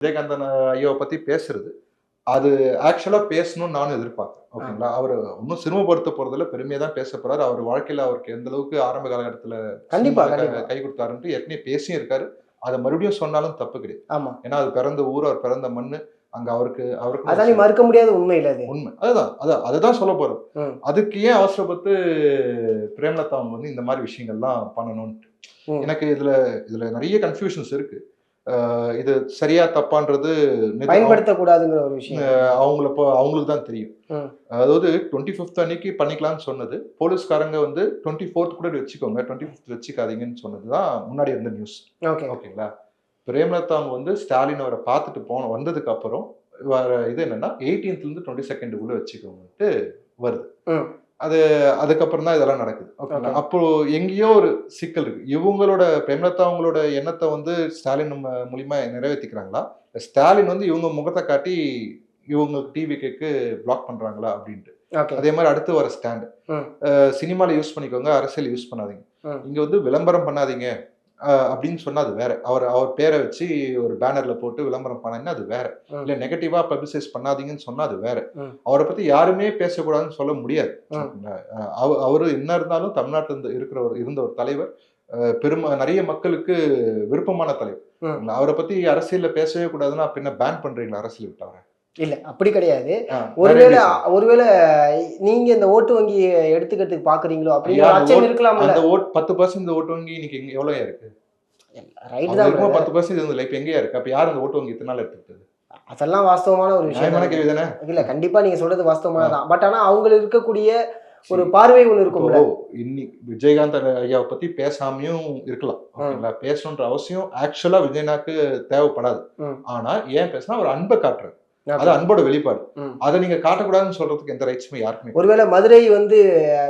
விஜயகாந்தன் ஐயாவை பத்தி பேசுறது, அது ஆக்சுவலா பேசணும்னு நானும் எதிர்பார்க்கிறேன். ஓகேங்களா? அவரு ஒண்ணும் சிரமப்படுத்த போறதில்ல. பெருமையா தான் பேசப் போறாரு. அவர் வாழ்க்கையில அவருக்கு எந்த அளவுக்கு ஆரம்ப காலகட்டத்துல கண்டிப்பா, சினிமால கண்டிப்பா. கை குடுத்தாருன்ட்டு ஏற்கனவே பேசியும் இருக்காரு. அத மறுபடியும் சொன்னாலும் தப்பு கிடையாது. ஆமா. ஏன்னா, அது பிறந்த ஊர், அவர் பிறந்த மண்ணு. அங்க அவருக்குன்னு ஒரு அதானே மறுக்க முடியாத உண்மை இல்ல அது. உண்மை. அதுதான். அததான் சொல்லப் போறேன். ம். அதுக்கு ஏன் அவசரப்பட்டு பிரேமலதா அவங்க வந்து இந்த மாரி விஷயங்கள்லாம் பண்ணணும்ன்ட்டு. ம். எனக்கு இதுல இதுல நெறைய கன்ஃப்யூஷன்ஸ் இருக்கு. இது சரியா தப்பான்றது பயன்படுத்தக்கூடாதுங்கிற ஒரு விஷயம். அவங்களுக்கு தான் தெரியும். ம். அதாவது 25த் அன்னைக்கு பண்ணிக்கலாம்னு சொன்னது. போலீஸ்காரங்க வந்து 24த் கூட வச்சுக்கோங்க. 25த் வச்சுக்காதீங்கன்னு சொன்னது தான் முன்னாடி இருந்த நியூஸ். ஓகே. ஓகேங்களா? பிரேமலதா அவங்க வந்து ஸ்டாலின் அவர பார்த்துட்டு வந்ததுக்கு அப்புறம் வர இது என்னன்னா 18த்லருந்து 22nd உள்ள வச்சுக்கோங்கன்ட்டு வருது. ம். அது அதுக்கப்புறம் தான் இதெல்லாம் நடக்குது. ஓகேங்களா? ஓகே. அப்போ எங்கேயோ ஒரு சிக்கல் இருக்கு. இவங்களோட பிரேமலதா அவங்களோட எண்ணத்த வந்து ஸ்டாலின் மூலியமா நிறைவேத்திக்கிறாங்களா? ஸ்டாலின் வந்து இவங்க முகத்த காட்டி இவங்க டிவிகேக்கு பிளாக் பண்றாங்களா? அப்படின்ட்டு. ஓகே. அதே மாரி அடுத்து வர ஸ்டாண்ட். ம். சினிமால யூஸ் பண்ணிக்கோங்க. அரசியல் யூஸ் பண்ணாதீங்க. ம். இங்க வந்து விளம்பரம் பண்ணாதீங்க. அப்படின்னு சொன்னா அது வேற. அவர் பேர வச்சு ஒரு பேனர்ல போட்டு விளம்பரம் பண்ணாங்கன்னா அது வேற. ம். இல்ல நெகட்டிவா பப்ளிசைஸ் பண்ணாதீங்கன்னு சொன்னா அது வேற. ம். அவர பத்தி யாருமே பேசக்கூடாதுன்னு சொல்ல முடியாது. ம். ஓகேங்களா? அவரு என்ன இருந்தாலும் தமிழ்நாட்டுல இருந்த ஒரு தலைவர். நெறைய மக்களுக்கு விருப்பமான தலைவர். ம். அவர பத்தி அரசியல்ல பேசவே கூடாதுன்னா, அப்ப என்ன பேன் பண்றீங்களா அரசியல் விட்டு அவர? இல்ல அப்படி கிடையாது. வேற ஒருவேள எப்படி சார்? ஒருவேள நீங்க இந்த ஓட்டு வங்கிய எடுத்துக்கிறதுக்கு பார்க்குறீங்களோ அப்படிங்கிற ஐயா ஒரு அச்சம் இருக்கலாம்ல. அந்த 10% ஓட்டு வங்கி இன்னைக்கு எவ்வளோயா இருக்கு? ரைட் அவங்க தான் இருக்கும்போது பிரதர். 10% இருந்ததுல. இப்ப எங்கேயா இருக்கு? அப்ப யார் அந்த ஓட்டு வங்கி இத்தன நாள் எடுத்துக்கிட்டது? அதெல்லாம் வாஸ்தவமான ஒரு விஷயம் நியாயமான தானே. கேள்வி தானே? இல்ல கண்டிப்பா நீங்க சொல்றது வாஸ்தவமானது ஆ. தான். பட் ஆனா அவங்களுக்கு இருக்கக்கூடிய ஒரு சரி. பார்வை ஒண்ணு இப்போ இருக்கும்ல. விஜயகாந்த் ஐயாவ பத்தி பேசாமயும் இருக்கலாம். ம். ஓகேங்களா? பேசணுன்ற அவசியம் ஆக்சுவலா விஜயனாக்கு தேவைப்படாது. ம். ஆனா ஏன் பேசுனா அவர் அன்ப காட்டுறாரு. அது ஓகே. அன்போட வெளிப்பாடு. ம். அத நீங்க காட்டக்கூடாதுன்னு சொல்றதுக்கு எந்த ரைட்ஸுமே யாருக்குமே கிடையாது. ஒருவேளை மதுரை வந்து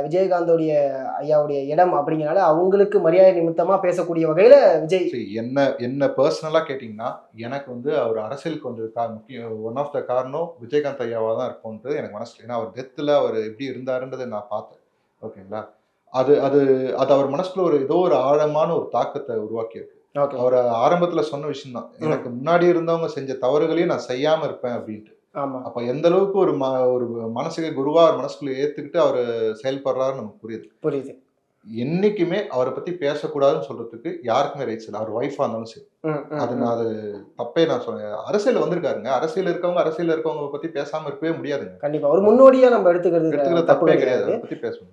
விஜயகாந்தோடைய ஐயாவுடைய இடம் அப்படிங்கிறனால அவங்களுக்கு மரியாதை நிமித்தமா பேசக்கூடிய வகையில விஜய். சரி என்ன பெர்சனலா கேட்டீங்கன்னா, எனக்கு வந்து அவர் அரசியலுக்கு வந்ததுக்கு ஒன் ஆஃப் த காரணம் விஜயகாந்த் ஐயாவா தான் இருக்கும்ன்றது எனக்கு மனசுல. ஏன்னா அவர் டெத்ல அவர் எப்படி இருந்தாருன்றத நான் பார்த்தேன். ஓகேங்களா? அது அது அது அவர் மனசுக்குள்ள ஏதோ ஒரு ஆழமான ஒரு தாக்கத்த உருவாக்கியிருக்கு. ஓகே. அவர் ஆரம்பத்துல சொன்ன விஷயம் தான். எனக்கு ம். முன்னாடி இருந்தவங்க செஞ்ச தவறுகளையும் நான் செய்யாம இருப்பேன் அப்டின்ட்டு. ஆமா. அப்ப எந்த அளவுக்கு ஒரு மனசுக்கு குருவா அவர் மனசுக்குள்ள ஏத்துக்கிட்டு அவரு செயல்படுறாருன்னு நமக்கு புரியுது. புரியுது. என்னைக்குமே அவர பத்தி பேசக்கூடாதுன்னு சொல்றதுக்கு யாருக்குமே ரைட்ஸ் இல்ல. அவர் ஒய்ஃபா இருந்தாலும் சரி. ம். ம். ம். அது தப்பே நான் சொல்றேன். அரசியல்ல வந்திருக்காருங்க. அரசியல்ல இருக்கவங்க பத்தி பேசாம இருக்கவே முடியாதுங்க. கண்டிப்பா. ஒரு முன்னோடியா நம்ம எடுத்துக்கிறது எடுத்துக்கிறது தப்பு தப்பே கிடையாது. கிடையாது. அத பத்தி பேசணும்.